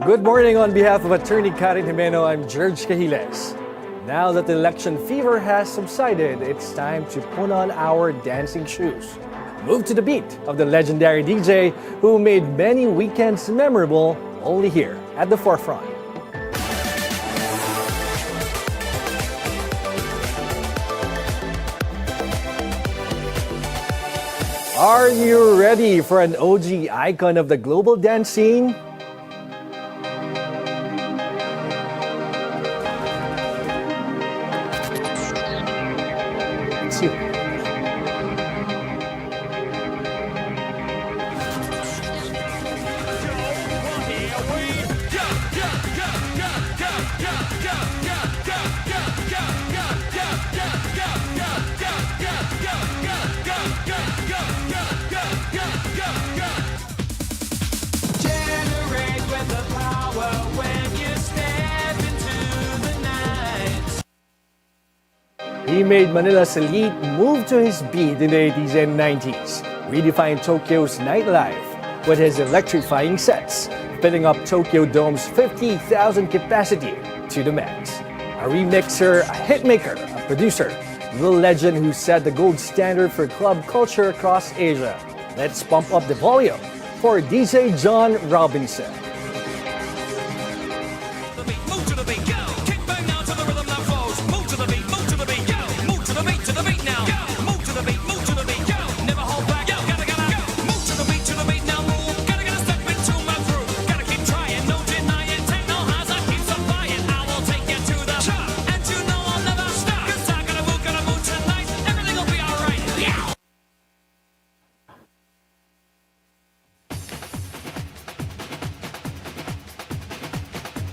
Good morning on behalf of Attorney Jimeno. I'm Gerg Cahiles. Now that the election fever has subsided, it's time to put on our dancing shoes. Move to the beat of the legendary DJ who made many weekends memorable, only here at the forefront. Are you ready for an OG icon of the global dance scene? It's you. He made Manila's elite move to his beat in the 80s and 90s, redefined Tokyo's nightlife with his electrifying sets, filling up Tokyo Dome's 50,000 capacity to the max. A remixer, a hitmaker, a producer, the legend who set the gold standard for club culture across Asia. Let's pump up the volume for DJ John Robinson.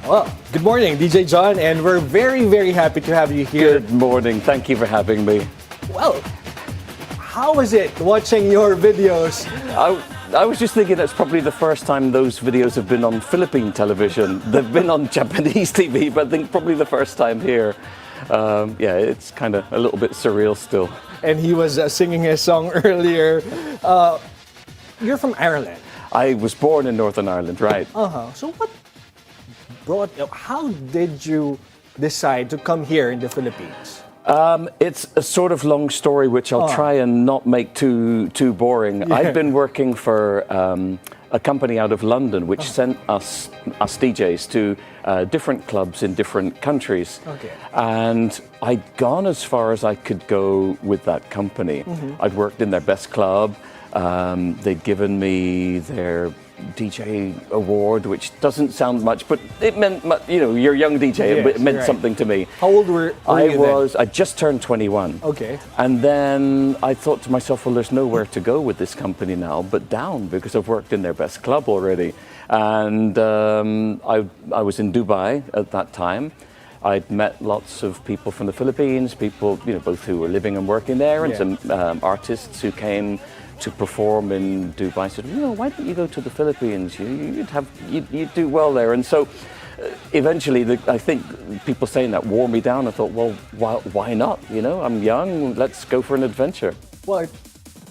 Well, good morning, DJ John, and we're very happy to have you here. Good morning. Thank you for having me. Well, how is it watching your videos? I was just thinking that's probably the first time those videos have been on Philippine television. They've been on Japanese TV, but I think probably the first time here. Yeah, it's kind of a little bit surreal still. And he was singing his song earlier. You're from Ireland. I was born in Northern Ireland, right? So how did you decide to come here in the Philippines? It's a sort of long story, which I'll try and not make too boring. Yeah. I've been working for a company out of London, which sent us DJs to different clubs in different countries. Okay. And I'd gone as far as I could go with that company. I'd worked in their best club. They'd given me their DJ award, which doesn't sound much, but it meant, you know, you're a young DJ, Yes, it meant right. something to me. How old were you then? I just turned 21. Okay. And then I thought to myself, well, there's nowhere to go with this company now but down, because I've worked in their best club already. And I was in Dubai at that time. I'd met lots of people from the Philippines, people, you know, both who were living and working there, and some artists who came to perform in Dubai. I said, you know, why don't you go to the Philippines? You'd do well there. And so eventually, I think people saying that wore me down. I thought, well, why not? You know, I'm young, let's go for an adventure. Well, it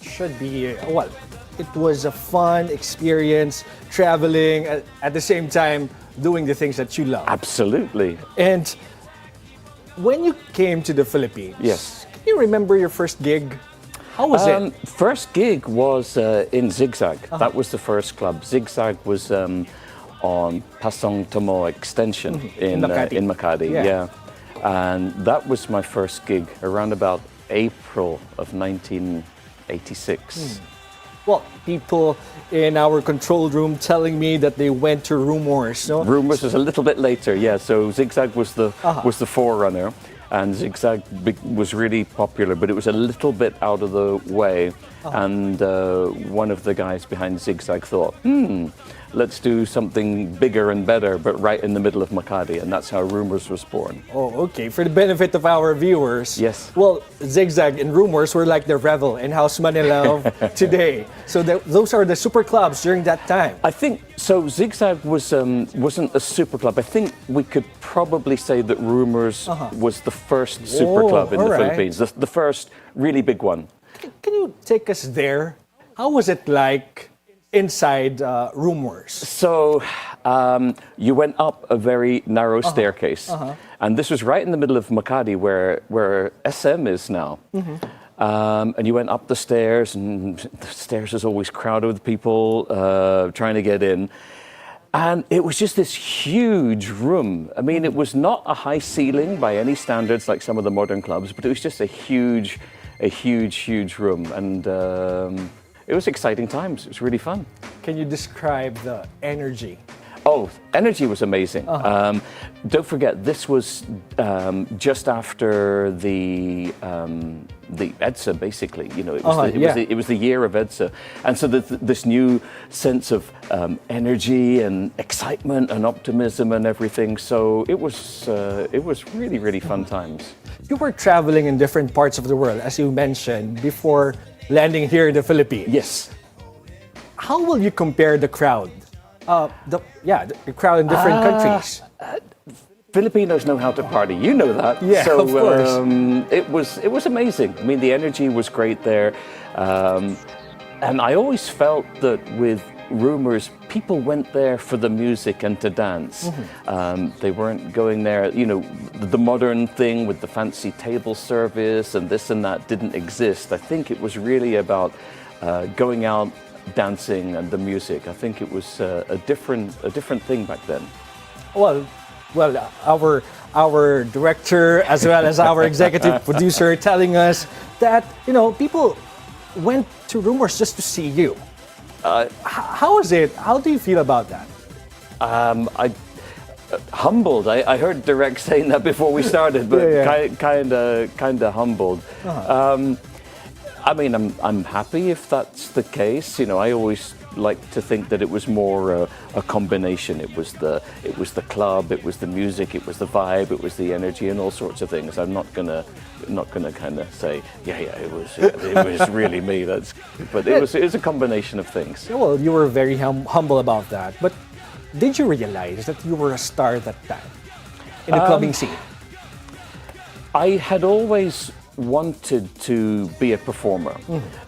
should be, it was a fun experience, traveling, at the same time, doing the things that you love. Absolutely. And when you came to the Philippines, yes, can you remember your first gig? How was it? First gig was in Zigzag. That was the first club. Zigzag was on Pasong Tomo Extension in Makati. Yeah. And that was my first gig around about April of 1986. Well, people in our control room telling me that they went to Rumors. No? Rumors was a little bit later, yeah. So Zigzag was the forerunner. And Zigzag was really popular, but it was a little bit out of the way. And one of the guys behind Zigzag thought, let's do something bigger and better, but right in the middle of Makati. And that's how Rumors was born. Oh, okay. For the benefit of our viewers. Yes. Well, Zigzag and Rumors were like the Revel and House Manila of today. So those are the super clubs during that time. I think, so Zigzag wasn't a super club. I think we could probably say that Rumors was the first super club in the Philippines. The first really big one. Can you take us there? How was it like inside Rumors? So You went up a very narrow staircase, and this was right in the middle of Makati, where SM is now. And you went up the stairs, and the stairs was always crowded with people trying to get in. And it was just this huge room. I mean, it was not a high ceiling by any standards like some of the modern clubs, but it was just a huge room. And it was exciting times. It was really fun. Can you describe the energy? Oh, energy was amazing. Don't forget, this was just after the EDSA, basically. You know, it was the year of EDSA, and so this new sense of energy and excitement and optimism and everything. So it was really fun times. You were traveling in different parts of the world, as you mentioned, before landing here in the Philippines. Yes. How will you compare the crowd? The crowd in different countries. Filipinos know how to party. You know that. Yeah, so, of course. It was amazing. I mean, the energy was great there, and I always felt that with Rumors, people went there for the music and to dance. They weren't going there. You know, the modern thing with the fancy table service and this and that didn't exist. I think it was really about going out, dancing and the music. I think it was a different thing back then. Well, our director as well as our executive producer telling us that people went to Rumors just to see you. How is it? How do you feel about that? Humbled. I heard Direct saying that before we started, but kind of humbled. I mean, I'm happy if that's the case. You know, I always like to think that it was more a combination. It was the club, it was the music, it was the vibe, it was the energy, and all sorts of things. I'm not gonna kind of say, it was really me. But it was a combination of things. Well, you were very humble about that. But did you realize that you were a star at that time in the clubbing scene? I had always wanted to be a performer,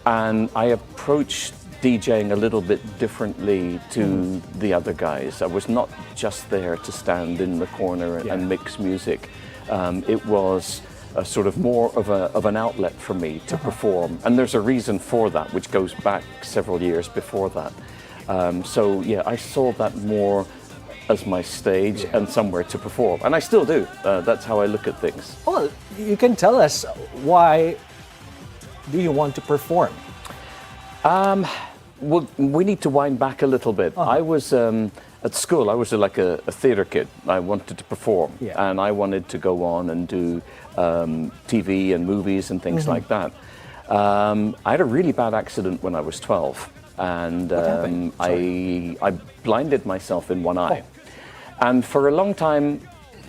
and I approached DJing a little bit differently to the other guys. I was not just there to stand in the corner and mix music. It was a sort of more of an outlet for me to perform, and there's a reason for that, which goes back several years before that. So I saw that more as my stage and somewhere to perform, and I still do. That's how I look at things. Well, you can tell us, why do you want to perform? Well, we need to wind back a little bit. I was at school. I was like a theatre kid. I wanted to perform, and I wanted to go on and do TV and movies and things like that. I had a really bad accident when I was 12, and I blinded myself in one eye. And for a long time,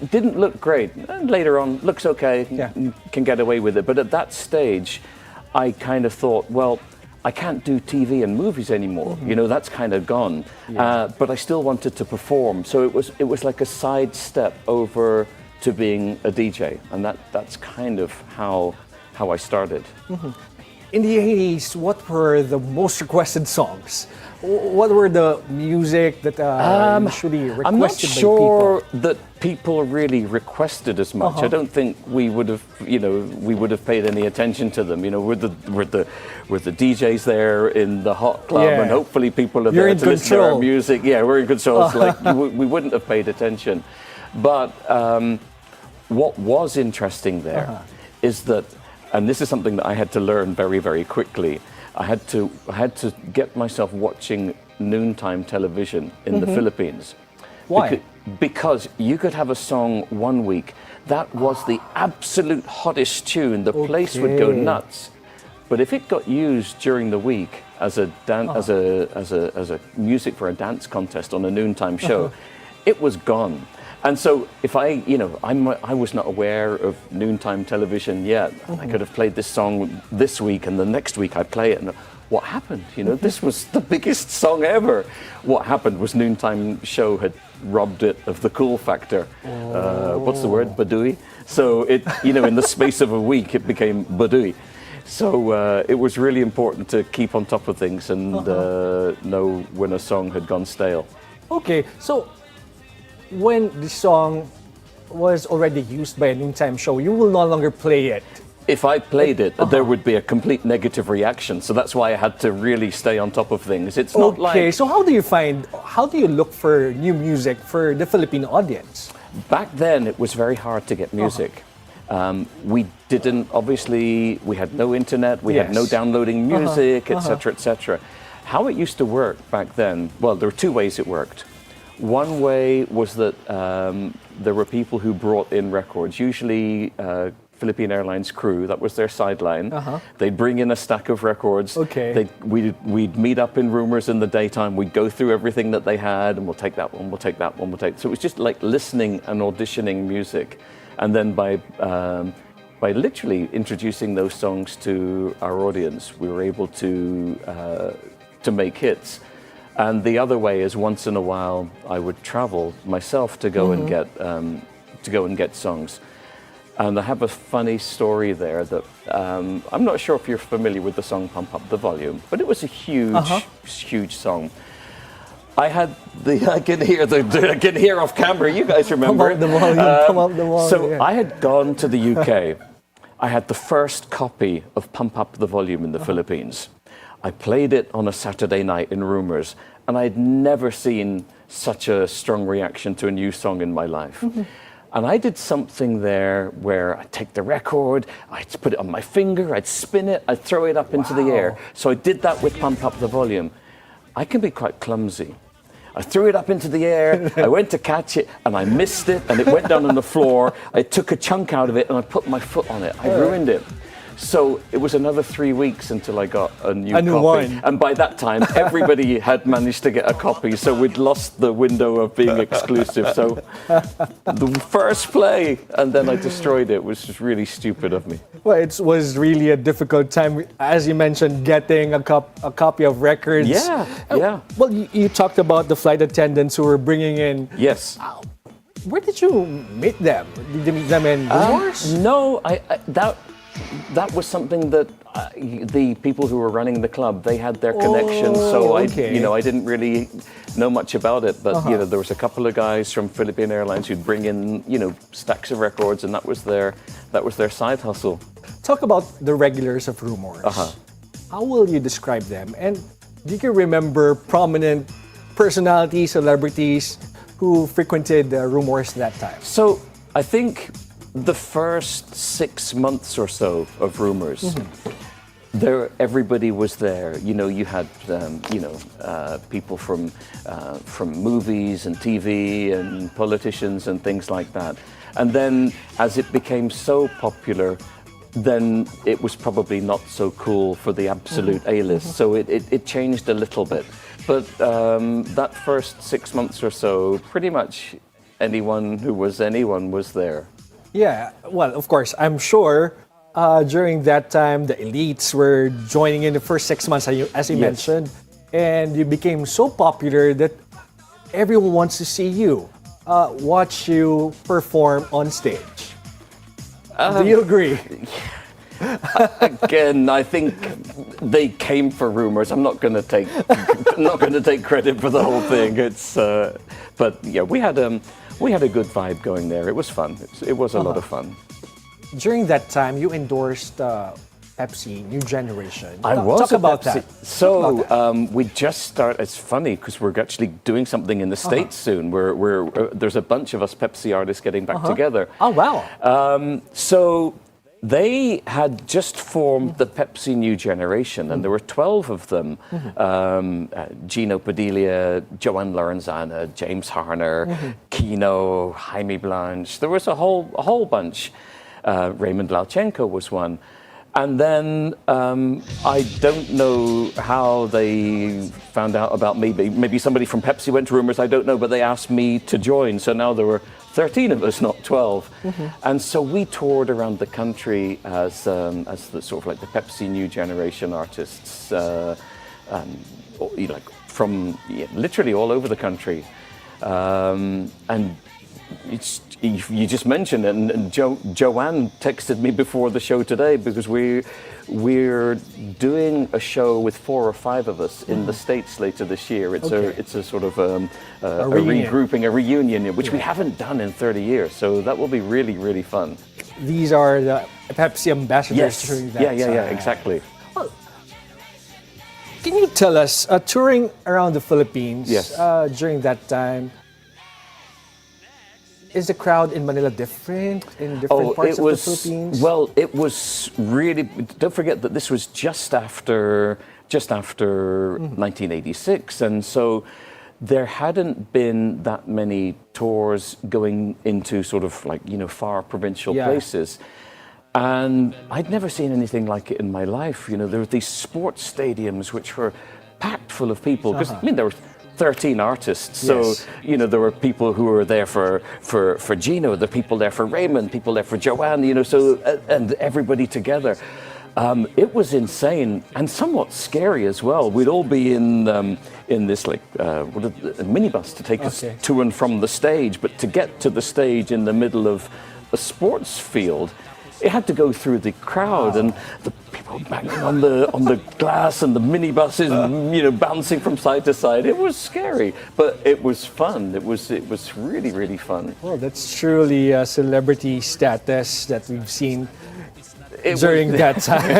it didn't look great. And later on, looks okay, can get away with it. But at that stage, I kind of thought, well, I can't do TV and movies anymore. You know, that's kind of gone. But I still wanted to perform. So it was like a side step over to being a DJ. And that's kind of how I started. In the 80s, what were the most requested songs? What were the music that usually requested by people? I'm not sure that people really requested as much. I don't think we would have paid any attention to them. You know, were the DJs there in the hot club, and hopefully people are there to listen to our music. Yeah, we're in control. It's like we wouldn't have paid attention. But what was interesting there is that, and this is something that I had to learn very, very quickly. I had to get myself watching noontime television in the Philippines. Why? Because you could have a song one week that was the absolute hottest tune. The place would go nuts. But if it got used during the week as a music for a dance contest on a noontime show, it was gone. And so if I was not aware of noontime television yet. I could have played this song this week, and the next week I'd play it, and what happened? You know, this was the biggest song ever. What happened was noontime show had robbed it of the cool factor. What's the word? Badui. So in the space of a week, it became badui. So it was really important to keep on top of things and know when a song had gone stale. Okay, so when the song was already used by a noontime show, you will no longer play it. If I played it, there would be a complete negative reaction. So that's why I had to really stay on top of things. It's not Okay, so how do you look for new music for the Filipino audience? Back then, it was very hard to get music. We didn't, obviously, we had no internet, we had no Yes. downloading music, etc., etc. How it used to work back then, well, there were two ways it worked. One way was that there were people who brought in records, usually Philippine Airlines crew, that was their sideline. They'd bring in a stack of records. Okay. We'd meet up in Rumors in the daytime, we'd go through everything that they had, and we'll take that one, we'll take that one, we'll take... So it was just like listening and auditioning music. And then by literally introducing those songs to our audience, we were able to make hits. And the other way is once in a while I would travel myself to go and get songs. And I have a funny story there that I'm not sure if you're familiar with the song "Pump Up the Volume," but it was a huge song. I can hear off camera. You guys remember? Pump up the volume. Pump up the volume. So yeah. I had gone to the UK. I had the first copy of Pump Up the Volume in the Philippines. I played it on a Saturday night in Rumors, and I'd never seen such a strong reaction to a new song in my life. And I did something there where I'd take the record, I'd put it on my finger, I'd spin it, I'd throw it up into the air. So I did that with Pump Up the Volume. I can be quite clumsy. I threw it up into the air, I went to catch it, and I missed it, and it went down on the floor. I took a chunk out of it, and I put my foot on it. I ruined it. So it was another 3 weeks until I got a new copy. One. And by that time, everybody had managed to get a copy, so we'd lost the window of being exclusive. So the first play, and then I destroyed it, was just really stupid of me. Well, it was really a difficult time, as you mentioned, getting a copy of records. Yeah, yeah. Well, you talked about the flight attendants who were bringing in. Yes. Where did you meet them? Did you meet them in Rumors? No, that was something that the people who were running the club, they had their connections. So I didn't really know much about it, but there was a couple of guys from Philippine Airlines who'd bring in stacks of records, and that was their side hustle. Talk about the regulars of Rumors. How will you describe them? And do you remember prominent personalities, celebrities who frequented Rumors that time? So I think the first 6 months or so of Rumors, everybody was there. You had people from movies and TV and politicians and things like that. And then as it became so popular, then it was probably not so cool for the absolute A-list. So it changed a little bit. But that first 6 months or so, pretty much anyone who was anyone was there. Yeah, well, of course, I'm sure during that time the elites were joining in the first 6 months, as you mentioned, and you became so popular that everyone wants to see you, watch you perform on stage. Do you agree? Again, I think they came for Rumors. I'm not going to take credit for the whole thing. But yeah, we had a good vibe going there. It was fun. It was a lot of fun. During that time, you endorsed Pepsi New Generation. Talk about Pepsi. that. So we just started. It's funny because we're actually doing something in the States soon. There's a bunch of us Pepsi artists getting back together. Oh wow! So they had just formed the Pepsi New Generation, and there were 12 of them. Gino Padilla, Joanne Lorenzana, James Harner, Kino, Jaime Blanche. There was a whole bunch. Raymond Lauchenko was one. And then I don't know how they found out about me. Maybe somebody from Pepsi went to Rumors, I don't know, but they asked me to join. So now there were 13 of us, not 12. And so we toured around the country as the sort of like the Pepsi New Generation artists, from literally all over the country. And you just mentioned it, and Joanne texted me before the show today because we're doing a show with 4 or 5 of us in the States later this year. It's a sort of a regrouping, a reunion, which we haven't done in 30 years. So that will be really, really fun. These are the Pepsi ambassadors during that time. Yeah, exactly. Well, can you tell us, touring around the Philippines during that time, is the crowd in Manila different in different parts of the Philippines? Well, it was really. Don't forget that this was just after 1986, and so there hadn't been that many tours going into sort of like far provincial places. And I'd never seen anything like it in my life. There were these sports stadiums which were packed full of people. Because there were 13 artists, so there were people who were there for Gino, the people there for Raymond, people there for Joanne, so and everybody together. It was insane and somewhat scary as well. We'd all be in this a minibus to take us to and from the stage, but to get to the stage in the middle of a sports field, it had to go through the crowd and the people banging on the glass and the minibuses, bouncing from side to side. It was scary, but it was fun. It was really, really fun. Well, that's truly a celebrity status that we've seen during that time.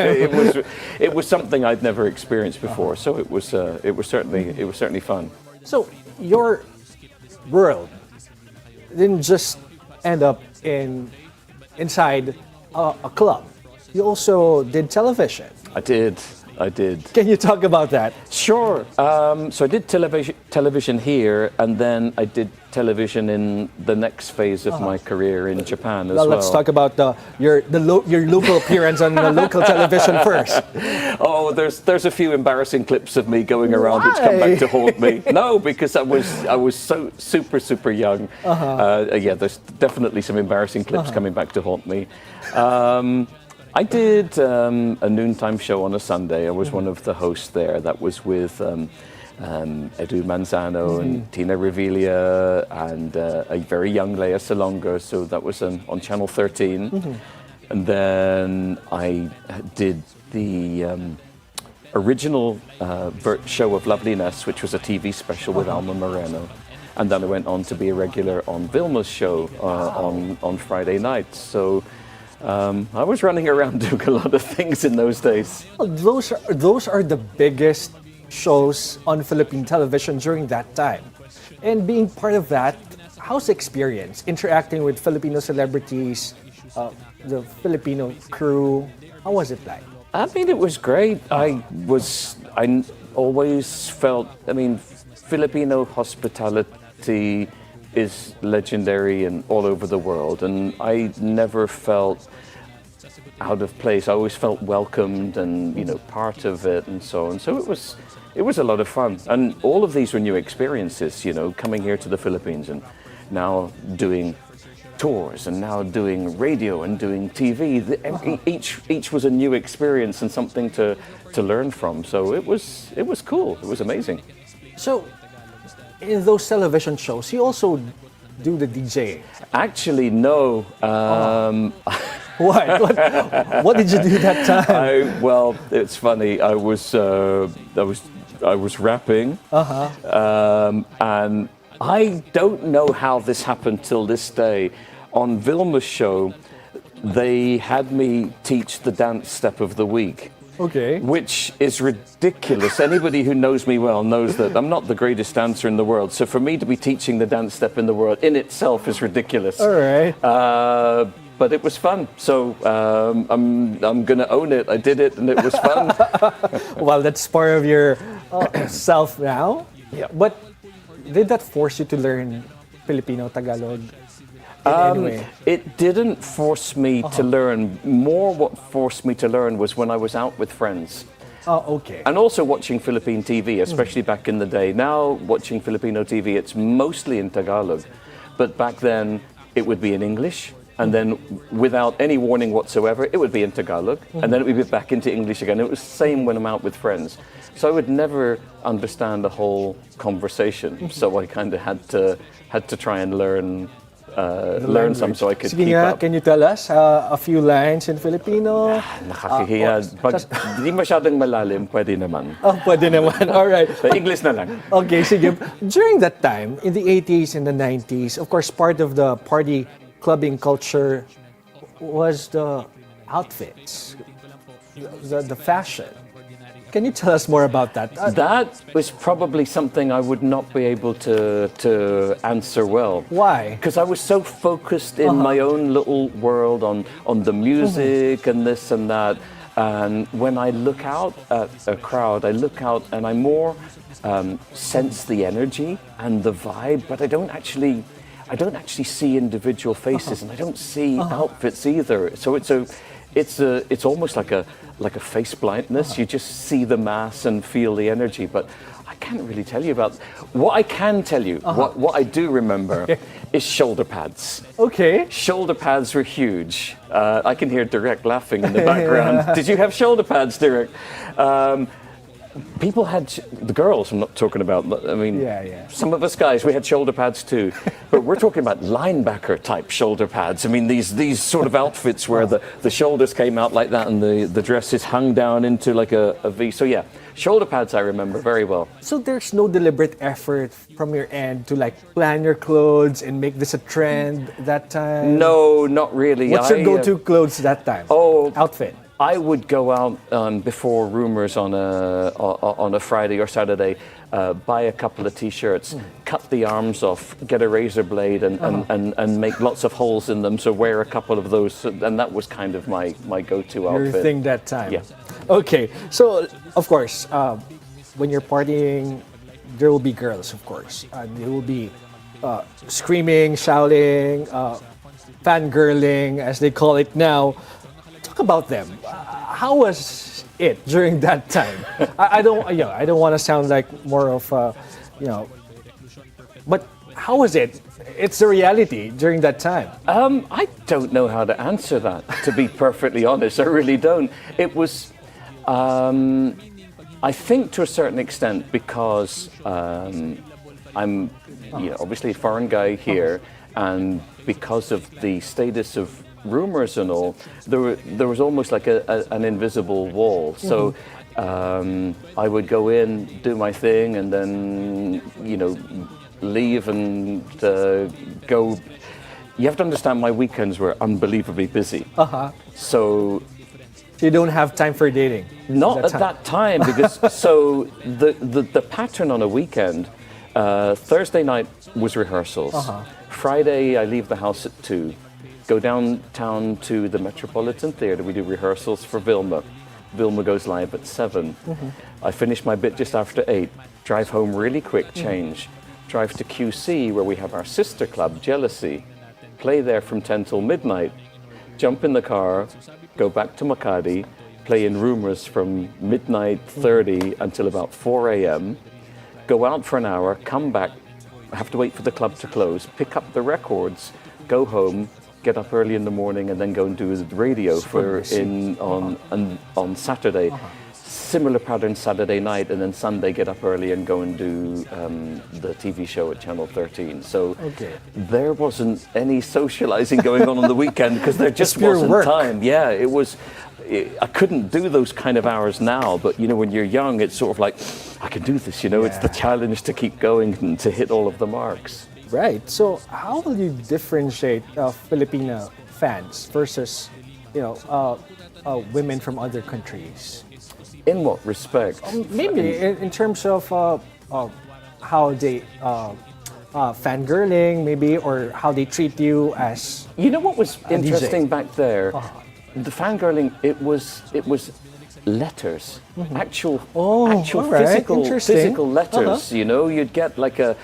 it was something I'd never experienced before, so it was certainly fun. So your world didn't just end up inside a club. You also did television. I did. Can you talk about that? Sure. So I did television here, and then I did television in the next phase of my career in Japan as well. Let's talk about your local appearance on the local television first. Oh, there's a few embarrassing clips of me going around which come back to haunt me. No, because I was so super young. There's definitely some embarrassing clips coming back to haunt me. I did a noontime show on a Sunday. I was one of the hosts there. That was with Edu Manzano and Tina Revilla and a very young Lea Salonga. So that was on Channel 13. And then I did the original show of Loveliness, which was a TV special with Alma Moreno. And then I went on to be a regular on Vilma's show on Friday nights. So I was running around doing a lot of things in those days. Well, those are the biggest shows on Philippine television during that time. And being part of that, how's the experience interacting with Filipino celebrities, the Filipino crew? How was it like? I mean, it was great. I always felt, Filipino hospitality is legendary and all over the world, and I never felt out of place. I always felt welcomed and part of it and so on. So it was a lot of fun, and all of these were new experiences. Coming here to the Philippines and now doing tours and now doing radio and doing TV. Each was a new experience and something to learn from. So it was cool. It was amazing. So, in those television shows, you also do the DJ? Actually, no. What did you do that time? Well, it's funny. I was rapping, and I don't know how this happened till this day. On Vilma's show, they had me teach the dance step of the week. Okay. Which is ridiculous. Anybody who knows me well knows that I'm not the greatest dancer in the world. So for me to be teaching the dance step in the world in itself is ridiculous. All right. But it was fun. So I'm going to own it. I did it and it was fun. Well, that's part of your self now. Yeah. But did that force you to learn Filipino Tagalog? Anyway. It didn't force me to learn. More what forced me to learn was when I was out with friends. Oh, okay. And also watching Philippine TV, especially back in the day. Now, watching Filipino TV, it's mostly in Tagalog. But back then, it would be in English. And then, without any warning whatsoever, it would be in Tagalog. And then it would be back into English again. It was the same when I'm out with friends. So I would never understand the whole conversation. So I kind of had to try and learn learn some so I could Sige keep nga, up. can you tell us a few lines in Filipino? Nakakahiya. Pag di masyadong malalim, pwede naman. Oh, pwede naman. All right. Sa English na lang. Okay, sige. During that time, in the 80s and the 90s, of course, part of the party clubbing culture was the outfits, the fashion. Can you tell us more about that? That was probably something I would not be able to answer well. Why? Because I was so focused in my own little world on the music and this and that. And when I look out at a crowd, I look out and I more sense the energy and the vibe, but I don't actually see individual faces, and I don't see outfits either. So it's almost like a face blindness. You just see the mass and feel the energy, but I can't really tell you about. What I can tell you, what I do remember, is shoulder pads. Okay. Shoulder pads were huge. I can hear Direct laughing in the background. Did you have shoulder pads, Direct? People had, the girls, I'm not talking about, I mean, some of us guys, we had shoulder pads too. But we're talking about linebacker type shoulder pads. I mean, these sort of outfits where the shoulders came out like that and the dresses hung down into like a V. So yeah, shoulder pads I remember very well. So there's no deliberate effort from your end to like plan your clothes and make this a trend that time? No, not really. What's your go-to clothes that time? Outfit. I would go out before Rumors on a Friday or Saturday, buy a couple of T-shirts, cut the arms off, get a razor blade, and make lots of holes in them. So wear a couple of those, and that was kind of my go-to outfit. Your thing that time. Yeah. Okay. So of course, when you're partying, there will be girls, of course. They will be screaming, shouting, fangirling, as they call it now. Talk about them. How was it during that time? I don't want to sound like more of but how was it? It's the reality during that time. I don't know how to answer that, to be perfectly honest. I really don't. It was, I think to a certain extent, because I'm obviously a foreign guy here, and because of the status of Rumors and all, there was almost like an invisible wall. So I would go in, do my thing, and then leave and go. You have to understand, my weekends were unbelievably busy. So you don't have time for dating. Not at that time, because so the pattern on a weekend. Thursday night was rehearsals. Friday I leave the house at 2. Go downtown to the Metropolitan Theatre. We do rehearsals for Vilma. Vilma goes live at 7. I finish my bit just after 8. Drive home really quick, change. Drive to QC, where we have our sister club, Jealousy. Play there from 10 till midnight. Jump in the car, go back to Makati, play in Rumors from midnight 30 until about 4 a.m. Go out for an hour, come back, have to wait for the club to close, pick up the records, go home, get up early in the morning, and then go and do the radio on Saturday. Similar pattern Saturday night, and then Sunday get up early and go and do the TV show at Channel 13. So there wasn't any socializing going on the weekend, because there just wasn't time. Yeah, it was. I couldn't do those kind of hours now, but when you're young, it's sort of like, I can do this. It's the challenge to keep going and to hit all of the marks. Right. So how will you differentiate Filipino fans versus, women from other countries? In what respect? Maybe in terms of how they fangirling, maybe, or how they treat you as. You know what was interesting DJ? back there? The fangirling. It was letters, actual physical letters. You'd get like a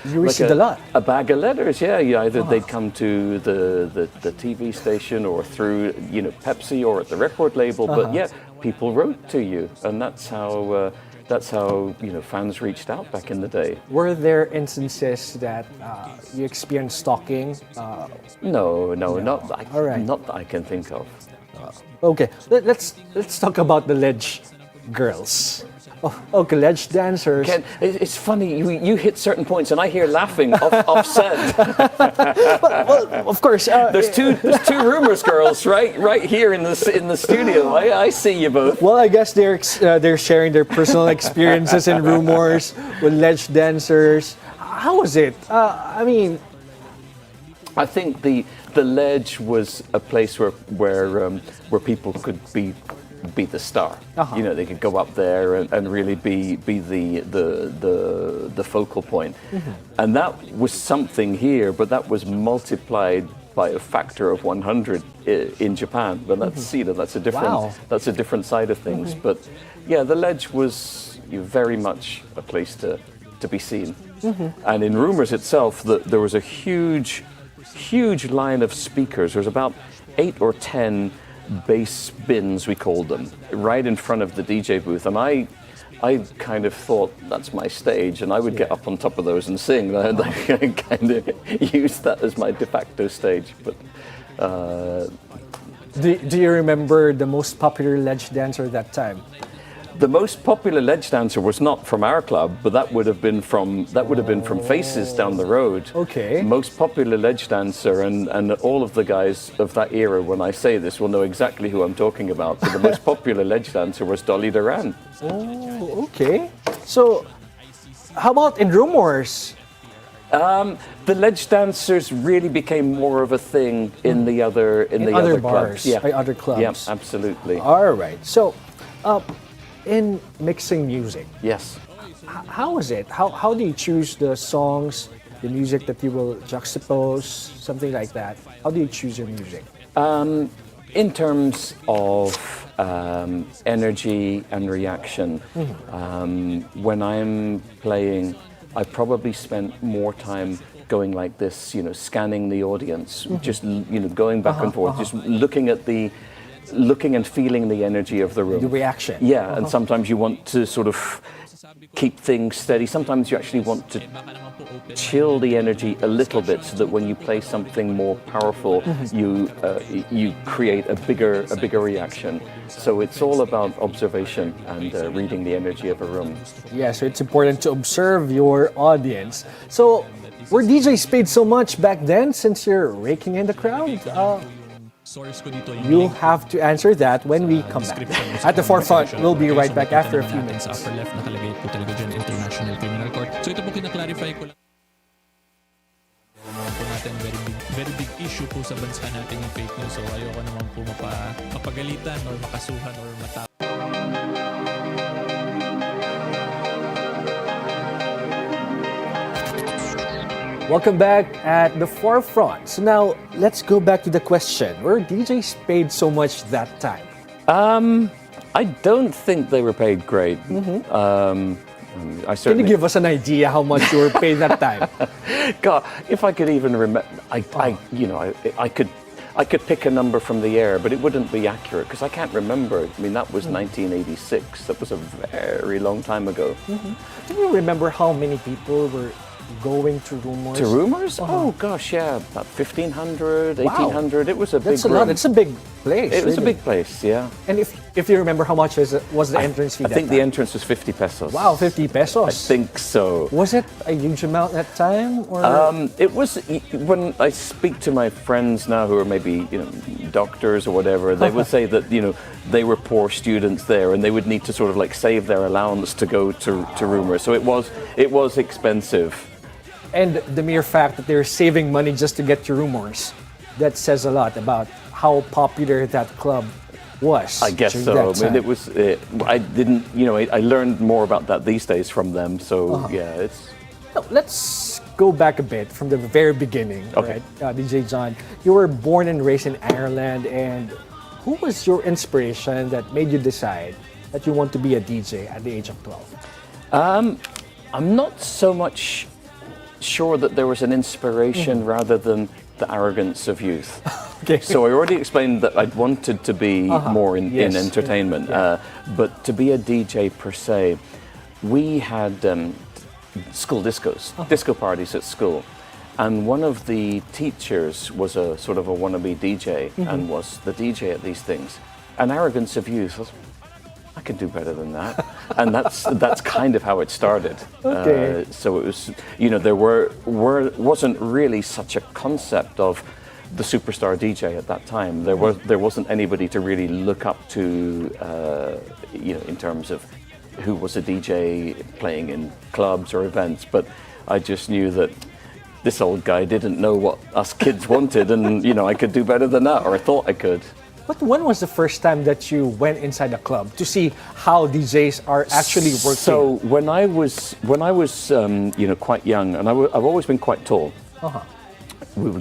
bag of letters. Yeah, either they'd come to the TV station or through Pepsi or at the record label. But yeah, people wrote to you, and that's how fans reached out back in the day. Were there instances that you experienced stalking? No, not that I can think of. Okay, let's talk about the Ledge girls. Okay, ledge dancers. Ken, it's funny, you hit certain points and I hear laughing offset. Well, of course. There's two rumors girls right here in the studio. I see you both. Well, I guess they're sharing their personal experiences and rumors with ledge dancers. How was it? I think the ledge was a place where people could be the star. You know, they could go up there and really be the focal point. And that was something here, but that was multiplied by a factor of 100 in Japan. But that's that's a different side of things. But yeah, the ledge was very much a place to be seen. And in Rumors itself, there was a huge line of speakers. There was about 8 or 10 bass bins, we called them, right in front of the DJ booth. And I kind of thought, that's my stage, and I would get up on top of those and sing. I kind of used that as my de facto stage. But do you remember the most popular ledge dancer at that time? The most popular ledge dancer was not from our club, but that would have been from Faces down the road. Okay. Most popular ledge dancer, and all of the guys of that era, when I say this, will know exactly who I'm talking about. But the most popular ledge dancer was Dolly Duran. Oh, okay. So, how about in Rumors? The ledge dancers really became more of a thing in the other other clubs. bars, by other clubs. Yeah, absolutely. All right. So, in mixing music, Yes. how is it? How do you choose the songs, the music that you will juxtapose, something like that? How do you choose your music? In terms of energy and reaction, when I'm playing, I probably spent more time going like this, scanning the audience, just going back and forth, just looking and feeling the energy of the room. The reaction. Yeah, and sometimes you want to sort of keep things steady. Sometimes you actually want to chill the energy a little bit so that when you play something more powerful, you create a bigger reaction. So it's all about observation and reading the energy of a room. Yeah, so it's important to observe your audience. So, were DJs paid so much back then since you're raking in the crowd? You'll have to answer that when we come back. At the forefront, we'll be right back after a few minutes. Sa upper left, nakalagay po talaga dyan, International Criminal Court. So ito po kinaklarify ko lang. Po natin, very big issue po sa bansa natin yung fake news. So ayoko naman po mapagalitan or makasuhan or matapos. Welcome back at the forefront. So now, let's go back to the question. Were DJs paid so much that time? I don't think they were paid great. I Can certainly. you give us an idea how much you were paid that time? God, if I could even remember, I could pick a number from the air, but it wouldn't be accurate because I can't remember. I mean, that was 1986. That was a very long time ago. Do you remember how many people were going to Rumors? To Rumors? Oh gosh, yeah, about 1,500, 1,800. It was a That's big a lot. room. It's a big place. It was a really. big place, yeah. And if you remember how much was the entrance fee? I think the entrance was 50 pesos. Wow, 50 pesos. I think so. Was it a huge amount at that time? Or? It was, when I speak to my friends now who are maybe doctors or whatever, they would say that they were poor students there and they would need to sort of like save their allowance to go to Rumors. So it was expensive. And the mere fact that they're saving money just to get to Rumors, that says a lot about how popular that club was. I guess during so. that I mean, time. it was. I didn't. I learned more about that these days from them. So yeah, it's. Now, let's go back a bit from the very beginning. Okay. Right? DJ John, you were born and raised in Ireland, and who was your inspiration that made you decide that you want to be a DJ at the age of 12? I'm not so much sure that there was an inspiration rather than the arrogance of youth. Okay. So I already explained that I'd wanted to be more in entertainment, but to be a DJ per se, we had school discos, disco parties at school, and one of the teachers was a sort of a wannabe DJ and was the DJ at these things. An arrogance of youth. I can do better than that. And that's kind of how it started. Okay. So it was, there wasn't really such a concept of the superstar DJ at that time. There wasn't anybody to really look up to, in terms of who was a DJ playing in clubs or events. But I just knew that this old guy didn't know what us kids wanted, and I could do better than that, or I thought I could. But when was the first time that you went inside a club to see how DJs are actually working? So when I was quite young, and I've always been quite tall. I'd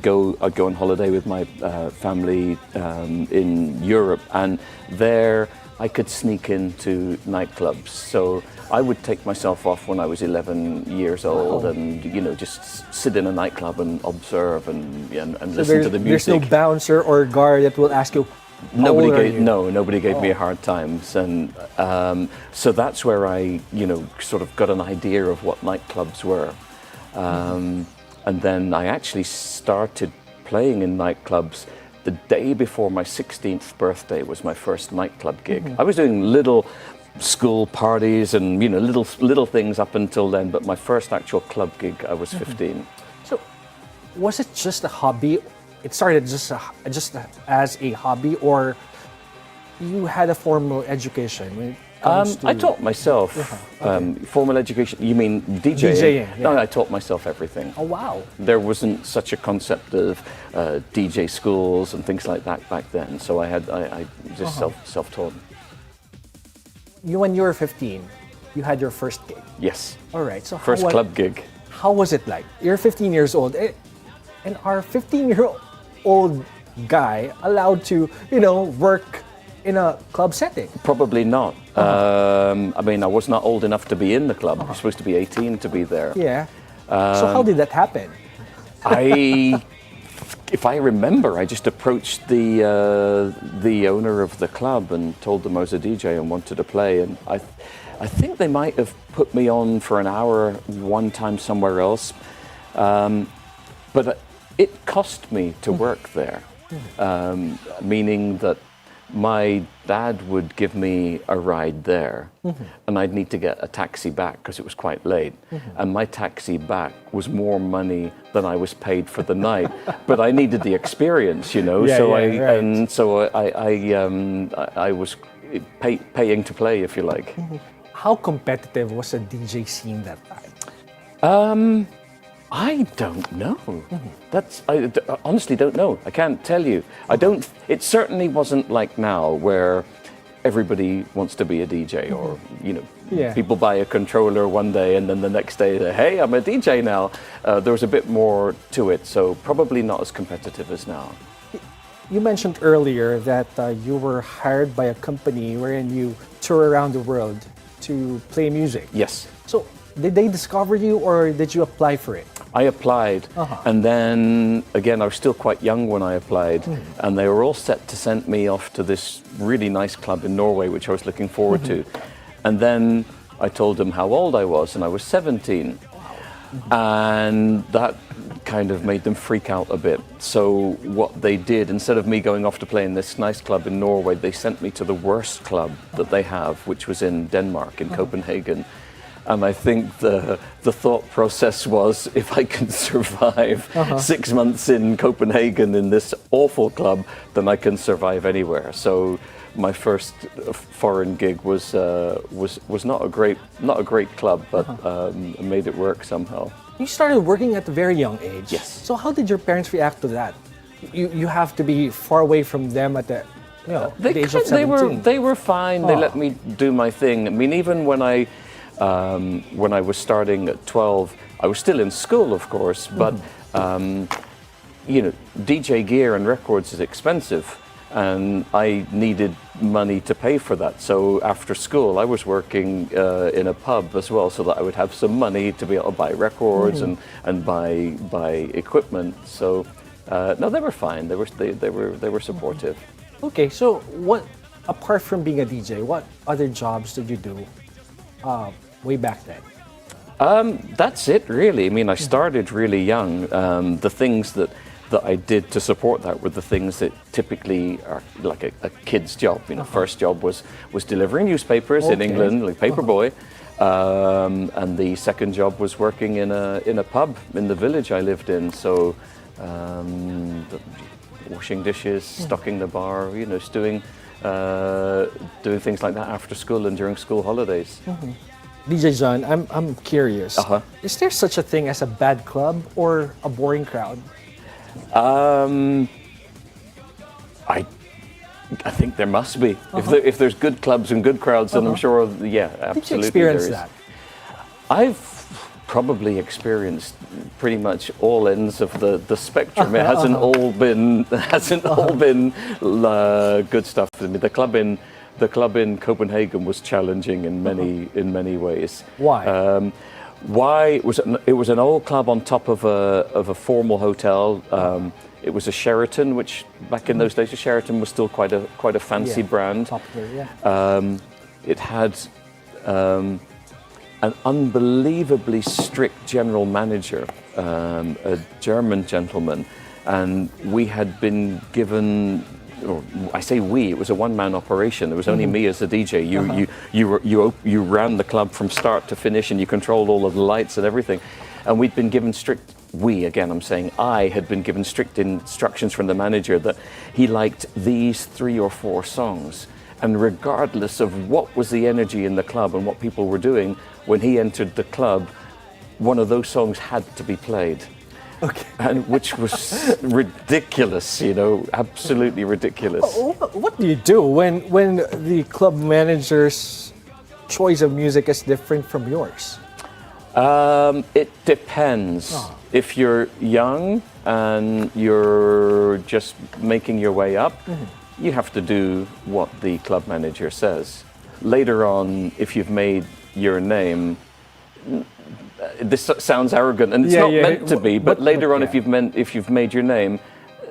go on holiday with my family in Europe, and there I could sneak into nightclubs. So I would take myself off when I was 11 years old, and just sit in a nightclub and observe and listen to the music. There's no bouncer or guard that will ask you. Nobody gave me a hard time, and so that's where I sort of got an idea of what nightclubs were. And then I actually started playing in nightclubs the day before my 16th birthday was my first nightclub gig. I was doing little school parties and little things up until then, but my first actual club gig I was 15. So was it just a hobby? It started just as a hobby, or you had a formal education? When it comes to... I taught myself. Formal education, you mean DJing? DJing, yeah. No, I taught myself everything. Oh, wow. There wasn't such a concept of DJ schools and things like that back then, so I just self-taught. When you were 15, you had your first gig. Yes. All right. So first club gig. How was it like? You're 15 years old, and our 15-year-old guy allowed to, work in a club setting? Probably not. I mean, I was not old enough to be in the club. You're supposed to be 18 to be there. Yeah. So how did that happen? If I remember, I just approached the owner of the club and told them I was a DJ and wanted to play. And I think they might have put me on for an hour one time somewhere else. But it cost me to work there, meaning that my dad would give me a ride there, and I'd need to get a taxi back because it was quite late. And my taxi back was more money than I was paid for the night, but I needed the experience, so I was paying to play, if you like. How competitive was the DJ scene that time? I don't know. I honestly don't know. I can't tell you. It certainly wasn't like now where everybody wants to be a DJ, or people buy a controller one day and then the next day they, hey, I'm a DJ now. There was a bit more to it, so probably not as competitive as now. You mentioned earlier that you were hired by a company wherein you tour around the world to play music. Yes. So did they discover you, or did you apply for it? I applied, and then again, I was still quite young when I applied, and they were all set to send me off to this really nice club in Norway, which I was looking forward to. And then I told them how old I was, and I was 17. And that kind of made them freak out a bit. So what they did, instead of me going off to play in this nice club in Norway, they sent me to the worst club that they have, which was in Denmark, in Copenhagen. And I think the thought process was, if I can survive 6 months in Copenhagen in this awful club, then I can survive anywhere. So my first foreign gig was not a great club, but made it work somehow. You started working at a very young age. Yes. So how did your parents react to that? You have to be far away from them at the age of 17. They were fine. They let me do my thing. I mean, even when I was starting at 12, I was still in school, of course, but DJ gear and records is expensive, and I needed money to pay for that. So after school, I was working in a pub as well, so that I would have some money to be able to buy records and buy equipment. So no, they were fine. They were supportive. Okay, so apart from being a DJ, what other jobs did you do way back then? That's it, really. I mean, I started really young. The things that that I did to support that were the things that typically are like a kid's job. You know, first job was delivering newspapers in England, like paperboy, and the second job was working in a pub in the village I lived in. So, washing dishes, stocking the bar, you know, doing things like that after school and during school holidays. DJ John, I'm curious. Is there such a thing as a bad club or a boring crowd? I think there must be. If there's good clubs and good crowds, then I'm sure, yeah, absolutely. Did you experience that? I've probably experienced pretty much all ends of the spectrum. It hasn't all been good stuff for me. The club in Copenhagen was challenging in many ways. Why? Why it was an old club on top of a formal hotel. It was a Sheraton, which back in those days, a Sheraton was still quite a fancy brand. Popular, yeah. It had an unbelievably strict general manager, a German gentleman, and we had been given. Or I say we, it was a one-man operation. There was only me as a DJ. You ran the club from start to finish, and you controlled all of the lights and everything. And we'd been given I had been given strict instructions from the manager that he liked these 3 or 4 songs. And regardless of what was the energy in the club and what people were doing, when he entered the club, one of those songs had to be played. Okay. And which was ridiculous, you know, absolutely ridiculous. What do you do when the club manager's choice of music is different from yours? It depends. If you're young and you're just making your way up, you have to do what the club manager says. Later on, if you've made your name, this sounds arrogant, and it's not meant to be. But later on, if you've made your name,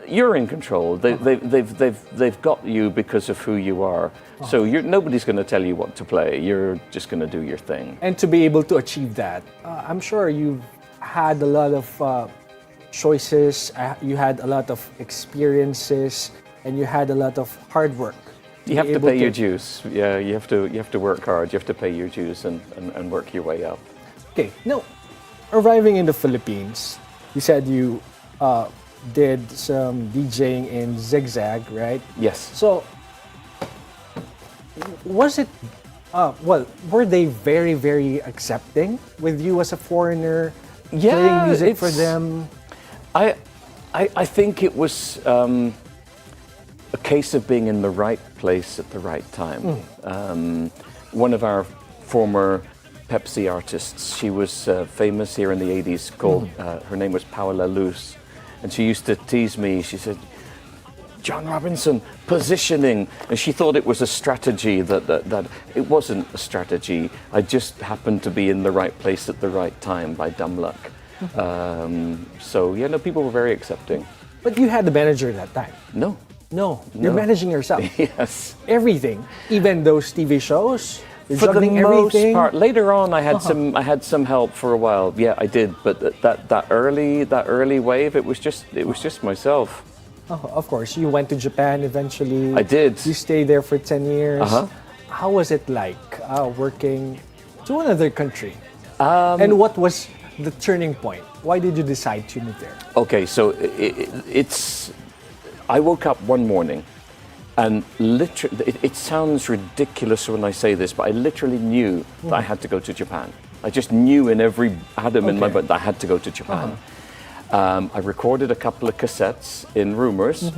you're in control. They've got you because of who you are. So nobody's going to tell you what to play. You're just going to do your thing. And to be able to achieve that, I'm sure you've had a lot of choices. You had a lot of experiences, and you had a lot of hard work. You have to pay your dues. Yeah, you have to work hard. You have to pay your dues and work your way up. Okay, now, arriving in the Philippines, you said you did some DJing in Zigzag, right? Yes. So, was it, were they very, very accepting with you as a foreigner, playing music for them? I think it was a case of being in the right place at the right time. One of our former Pepsi artists, she was famous here in the 80s, called, her name was Paola Luz, and she used to tease me. She said, John Robinson, positioning, and she thought it was a strategy. That it wasn't a strategy. I just happened to be in the right place at the right time by dumb luck. So yeah, no, people were very accepting. But you had the manager at that time? No, you're managing yourself. Yes, everything, even those TV shows. For the most part. Later on, I had some help for a while. Yeah, I did. But that early wave, it was just myself. Of course, you went to Japan eventually. I did. You stayed there for 10 years. How was it like working to another country? And what was the turning point? Why did you decide to move there? Okay, so I woke up one morning. And literally, it sounds ridiculous when I say this, but I literally knew that I had to go to Japan. I just knew in every atom in my body that I had to go to Japan. I recorded a couple of cassettes in Rumors,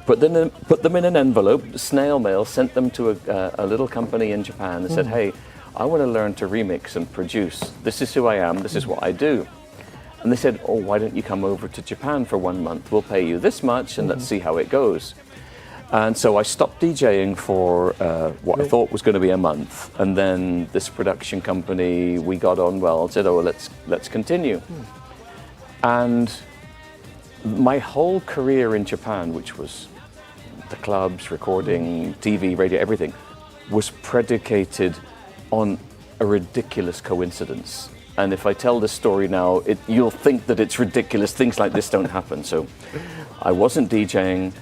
put them in an envelope, snail mail, sent them to a little company in Japan and said, hey, I want to learn to remix and produce. This is who I am, this is what I do. And they said, oh, why don't you come over to Japan for 1 month? We'll pay you this much and let's see how it goes. And so I stopped DJing for what I thought was going to be a month, and then this production company, we got on well, said, "Oh, let's continue." And my whole career in Japan, which was the clubs, recording, TV, radio, everything, was predicated on a ridiculous coincidence. And if I tell this story now, you'll think that it's ridiculous. Things like this don't happen. So I wasn't DJing.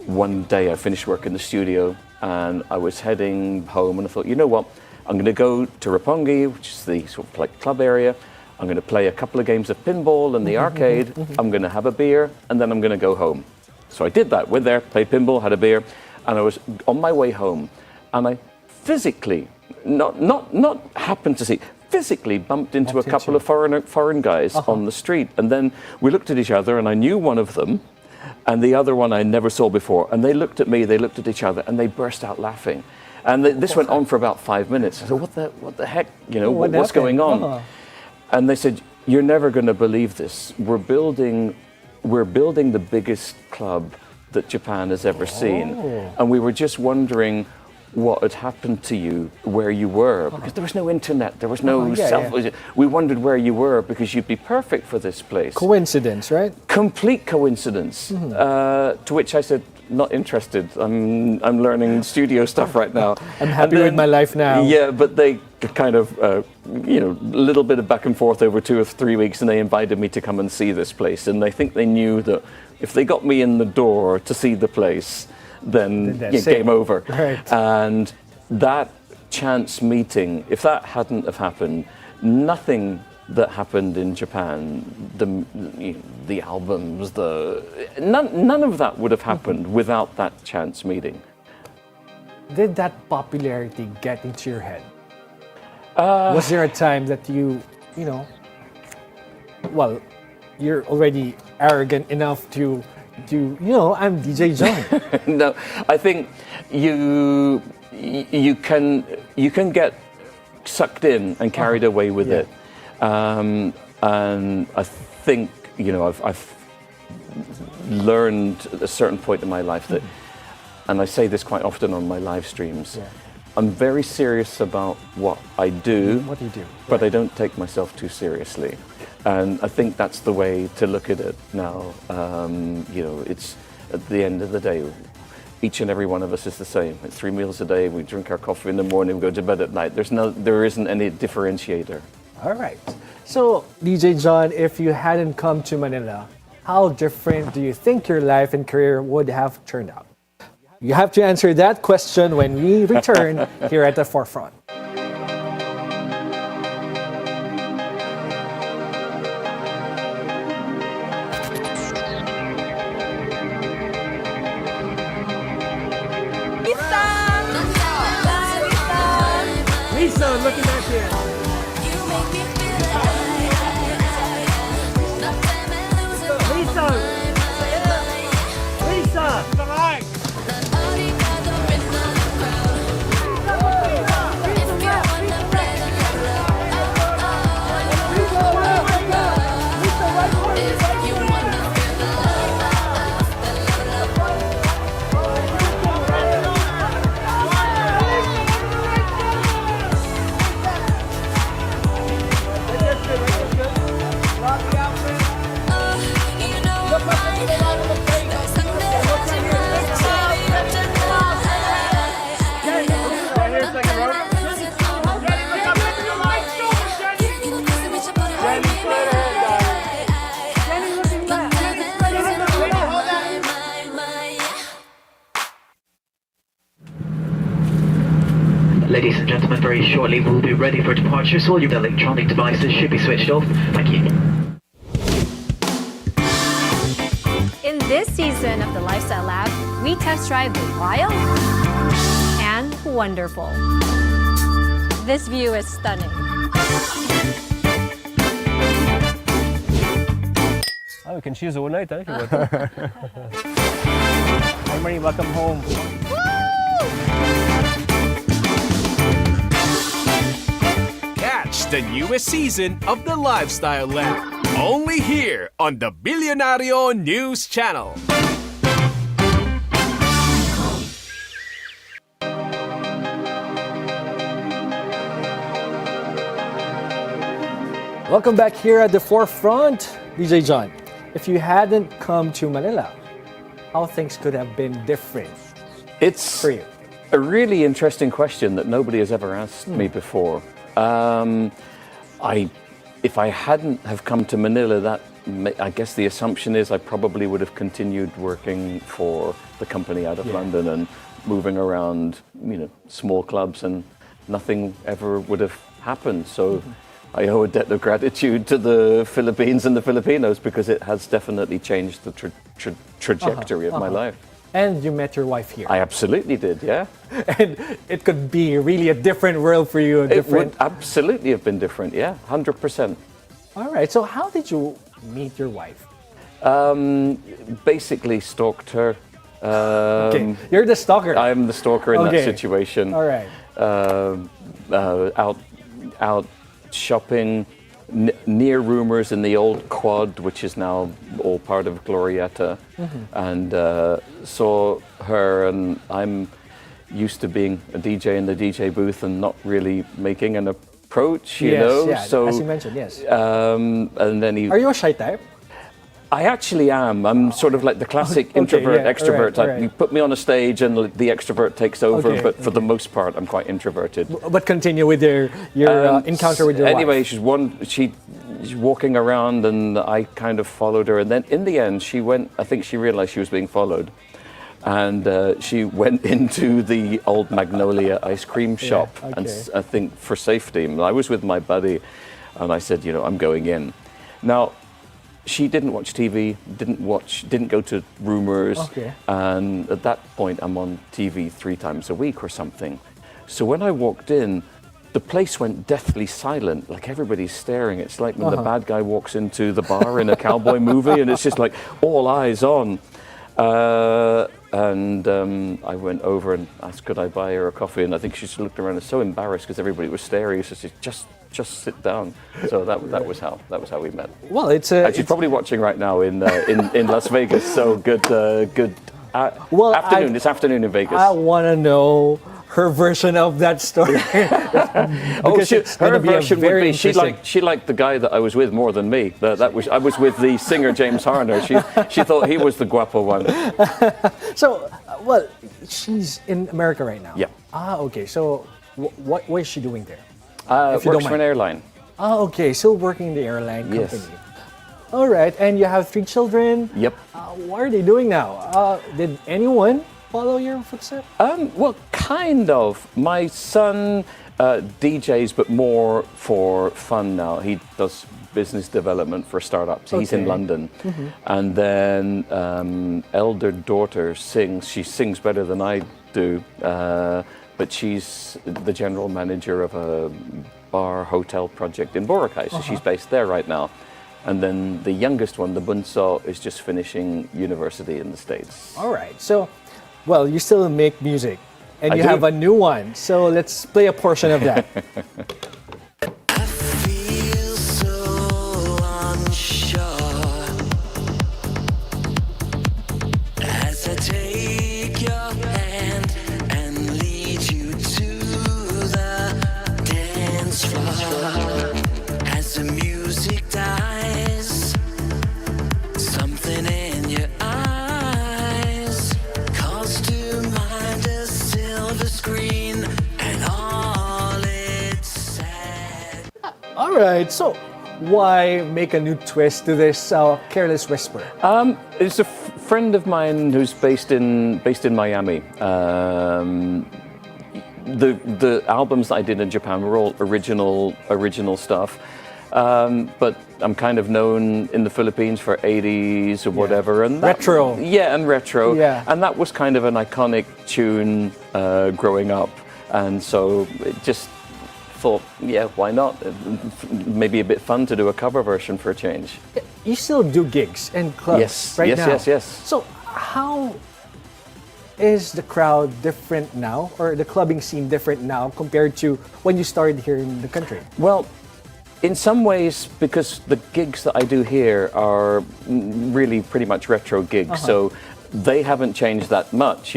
One day I finished work in the studio and I was heading home and I thought, you know what? I'm going to go to Roppongi, which is the sort of like club area. I'm going to play a couple of games of pinball in the arcade. I'm going to have a beer and then I'm going to go home. So I did that. Went there, played pinball, had a beer, and I was on my way home. And I physically, not happened to see, physically bumped into a couple of foreign guys on the street. And then we looked at each other and I knew one of them and the other one I never saw before. And they looked at me, they looked at each other and they burst out laughing. And this went on for about 5 minutes. I said, what the heck, you know, what's going on? And they said, you're never going to believe this. We're building the biggest club that Japan has ever seen. And we were just wondering what had happened to you, where you were, because there was no internet, there was no We wondered where you were because you'd be perfect for this place. Coincidence, right? Complete coincidence. To which I said, not interested. I'm learning studio stuff right now. I'm happy with my life now. Yeah, but they kind of, a little bit of back and forth over 2 or 3 weeks, and they invited me to come and see this place. And I think they knew that if they got me in the door to see the place, then game over. Right. And that chance meeting, if that hadn't have happened, nothing that happened in Japan, the albums, none of that would have happened without that chance meeting. Did that popularity get into your head? Was there a time that you're already arrogant enough to I'm DJ John? No, I think you can get sucked in and carried away with it. And I think, I've learned at a certain point in my life that, and I say this quite often on my live streams, I'm very serious about what I do, but I don't take myself too seriously. And I think that's the way to look at it now. It's at the end of the day, each and every one of us is the same. It's 3 meals a day. We drink our coffee in the morning, we go to bed at night. There isn't any differentiator. All right. So, DJ John, if you hadn't come to Manila, how different do you think your life and career would have turned out? You have to answer that question when we return here at the Forefront. Lisa, looking back here. Lisa! Ladies and gentlemen, very shortly we'll be ready for departure, so all your electronic devices should be switched off. Thank you. In this season of the Lifestyle Lab, we test drive the wild and wonderful. This view is stunning. Oh, we can choose overnight, eh? Hi, Marie, welcome home. Catch the newest season of the Lifestyle Lab, only here on the Bilyonaryo News Channel. Welcome back here at the Forefront. DJ John, if you hadn't come to Manila, how things could have been different It's for you? a really interesting question that nobody has ever asked me before. If I hadn't have come to Manila, I guess the assumption is I probably would have continued working for the company out of London and moving around, small clubs, and nothing ever would have happened. So I owe a debt of gratitude to the Philippines and the Filipinos, because it has definitely changed the trajectory of my life. And you met your wife here. I absolutely did, yeah. And it could be really a different world for you. It would absolutely have been different, yeah, 100%. All right, so how did you meet your wife? Basically stalked her. Okay, you're the stalker. I'm the stalker in that situation. All right. Out shopping near Rumors in the old quad, which is now all part of Glorietta, and saw her, and I'm used to being a DJ in the DJ booth and not really making an approach, you know. Yeah, so, as you mentioned, yes. And then Are you a shy type? I actually am. I'm sort of like the classic introvert, extrovert type. Right. You put me on a stage and the extrovert takes over, but for the most part, I'm quite introverted. But continue with your encounter with your anyway, wife. she's walking around, and I kind of followed her. And then in the end, she went, I think she realized she was being followed. And she went into the old Magnolia ice cream shop, and I think for safety. I was with my buddy, and I said, I'm going in. Now, she didn't watch TV, didn't go to Rumors, and at that point I'm on TV 3 times a week or something. So when I walked in, the place went deathly silent, like everybody's staring. It's like when the bad guy walks into the bar in a cowboy movie, and it's just like all eyes on. And I went over and asked, could I buy her a coffee? And I think she just looked around and so embarrassed because everybody was staring. She said, just sit down. So that was how we met. Well, and she's probably watching right now in Las Vegas. So good afternoon. It's afternoon in Vegas. I want to know her version of that story. Her version would be she liked the guy that I was with more than me. I was with the singer James Harner. She thought he was the guapo one. So, she's in America right now. Yeah. Okay. So, what is she doing there? Works for an airline. Okay. Still working in the airline company. Yes. All right. And you have 3 children. Yep. What are they doing now? Did anyone follow your footsteps? Well, kind of. My son DJs, but more for fun now. He does business development for startups. He's in London. And then elder daughter sings. She sings better than I do, but she's the general manager of a bar hotel project in Boracay. So she's based there right now. And then the youngest one, the Bunso, is just finishing university in the States. All right. So, you still make music, and you do. have a new one. So let's play a portion of that. I feel so unsure as I take your hand and lead you to the dance floor. As the music dies, something in your eyes calls to mind a silver screen and all its sad. All right. So, why make a new twist to this Careless Whisper? It's a friend of mine who's based in Miami. The albums that I did in Japan were all original stuff. But I'm kind of known in the Philippines for 80s or whatever. And retro. And retro. Yeah. And that was kind of an iconic tune growing up. And so it just thought, why not? Maybe a bit fun to do a cover version for a change. You still do gigs and clubs now. Yes. So how is the crowd different now, or the clubbing scene different now compared to when you started here in the country? Well, in some ways, because the gigs that I do here are really pretty much retro gigs, so they haven't changed that much,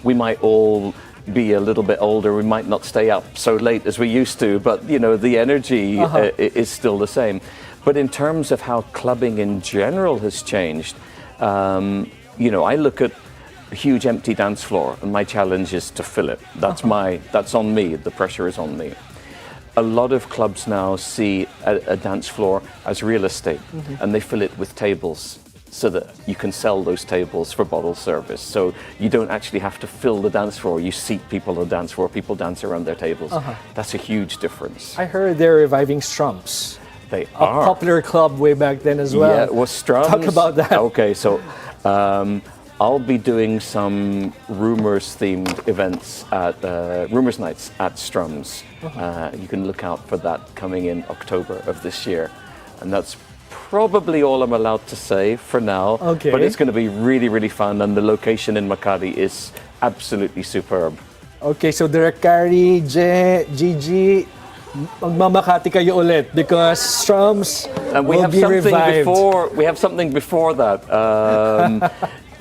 We might all be a little bit older, we might not stay up so late as we used to, but, the energy is still the same. But in terms of how clubbing in general has changed, I look at a huge empty dance floor, and my challenge is to fill it. That's on me, the pressure is on me. a lot of clubs now see a dance floor as real estate, and they fill it with tables so that you can sell those tables for bottle service. So you don't actually have to fill the dance floor. You seat people on the dance floor, people dance around their tables. That's a huge difference. I heard they're reviving Strums. They A are. popular club way back then as well. Yeah, it was Strums. Talk about that. Okay, so I'll be doing some Rumors themed events at Rumors Nights at Strums. You can look out for that coming in October of this year. And that's probably all I'm allowed to say for now. Okay. But it's going to be really, really fun, and the location in Makati is absolutely superb. Okay, so Direk Carrie, Gigi, magmamakati kayo ulit because Strums And we will have be something revived. before. We have something before that.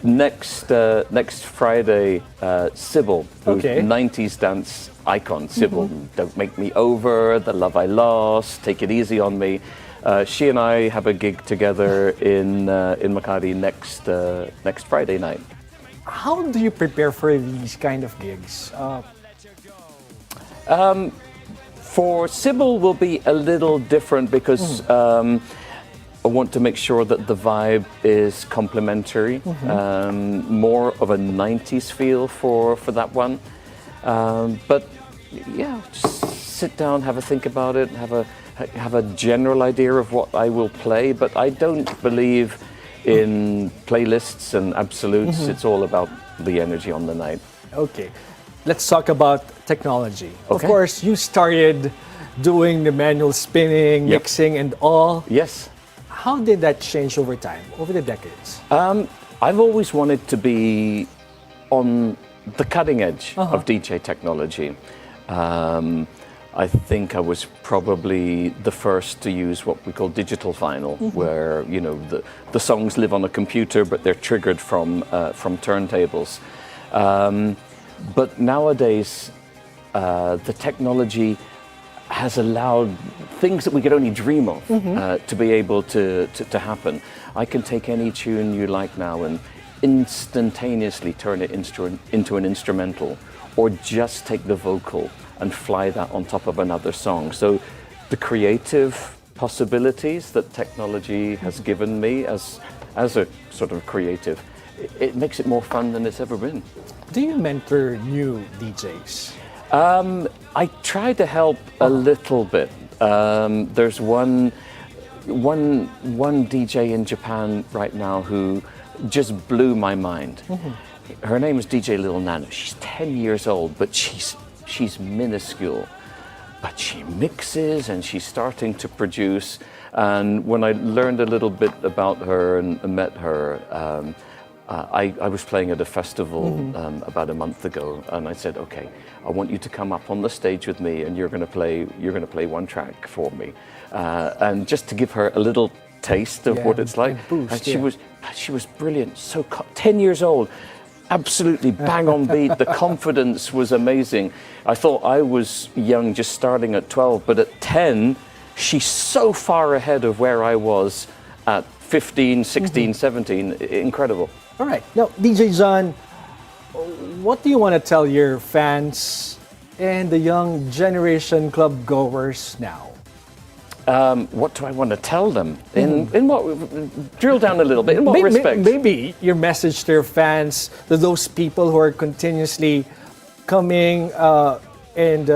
Next Friday, Sybil, who's Okay. 90s dance icon. Sybil, Don't Make Me Over, The Love I Lost, Take It Easy on Me. She and I have a gig together in Makati next Friday night. How do you prepare for these kind of gigs? For Sybil will be a little different because I want to make sure that the vibe is complementary, more of a 90s feel for that one. But yeah, just sit down, have a think about it, have a general idea of what I will play. But I don't believe in playlists and absolutes. It's all about the energy on the night. Okay, let's talk about technology. Of Okay. course, you started doing the manual spinning, Yep. mixing, and all. Yes. How did that change over time, over the decades? I've always wanted to be on the cutting edge of DJ technology. I think I was probably the first to use what we call digital vinyl, where the songs live on a computer, but they're triggered from turntables. But nowadays, the technology has allowed things that we could only dream of to be able to happen. I can take any tune you like now and instantaneously turn it into an instrumental, or just take the vocal and fly that on top of another song. So the creative possibilities that technology has given me as a sort of creative, it makes it more fun than it's ever been. Do you mentor new DJs? I try to help a little bit. There's one DJ in Japan right now who just blew my mind. Her name is DJ Lil Nana. She's 10 years old, but she's minuscule. But she mixes and she's starting to produce. And when I learned a little bit about her and met her, I was playing at a festival about a month ago, and I said, "Okay, I want you to come up on the stage with me, and you're going to play one track for me," and just to give her a little taste of what it's like. boost, And yeah. she was brilliant. So 10 years old, absolutely bang on beat. The confidence was amazing. I thought I was young, just starting at 12, but at 10, she's so far ahead of where I was at 15, 16, 17. Incredible. All right. Now, DJ John, what do you want to tell your fans and the young generation club goers now? What do I want to tell them? In what? Drill down a little bit. In what respect? Maybe your message to your fans, to those people who are continuously coming and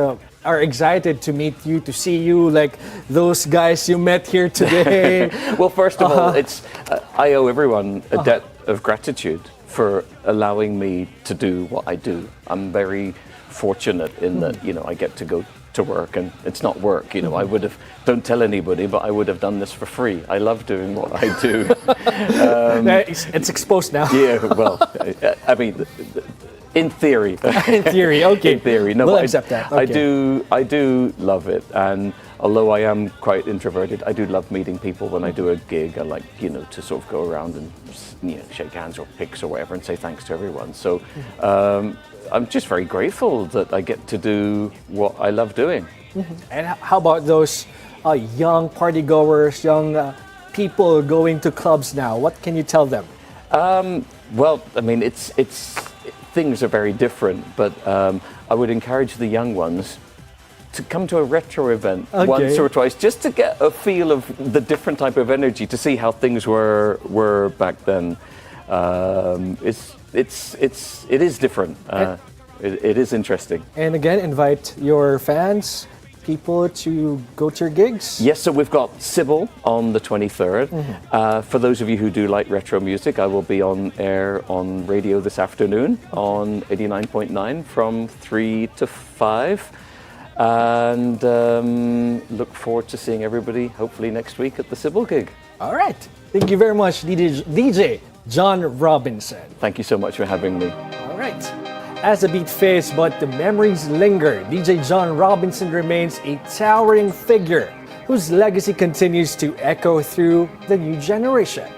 are excited to meet you, to see you, like those guys you met here today. Well, first of all, I owe everyone a debt of gratitude for allowing me to do what I do. I'm very fortunate in that, I get to go to work, and it's not work. I would have, don't tell anybody, but I would have done this for free. I love doing what I do. It's exposed now. Yeah, well, I mean, in theory. In theory, okay. In theory, no, We'll but accept that. I Okay. do love it, and although I am quite introverted, I do love meeting people when I do a gig. I like, to sort of go around and shake hands or pics or whatever and say thanks to everyone. So I'm just very grateful that I get to do what I love doing. And how about those young party goers, young people going to clubs now? What can you tell them? Well, I mean, things are very different, but I would encourage the young ones to come to a retro event Okay. once or twice, just to get a feel of the different type of energy, to see how things were back then. It is different. It is interesting. And again, invite your fans, people to go to your gigs. Yes, so we've got Sybil on the 23rd. For those of you who do like retro music, I will be on air on radio this afternoon on 89.9 from 3 to 5. And look forward to seeing everybody hopefully next week at the Sybil gig. All right. Thank you very much, DJ John Robinson. Thank you so much for having me. All right. As the beat fades, but the memories linger, DJ John Robinson remains a towering figure whose legacy continues to echo through the new generation.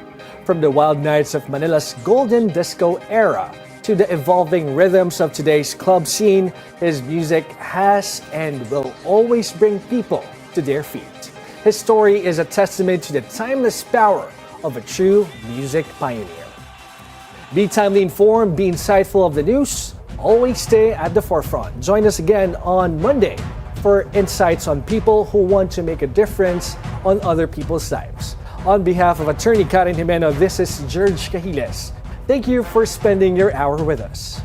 From the wild nights of Manila's golden disco era to the evolving rhythms of today's club scene, his music has and will always bring people to their feet. His story is a testament to the timeless power of a true music pioneer. Be timely informed, be insightful of the news, always stay at the forefront. Join us again on Monday for insights on people who want to make a difference on other people's lives. On behalf of Attorney Karen Jimeno, this is Gerg Cahiles. Thank you for spending your hour with us.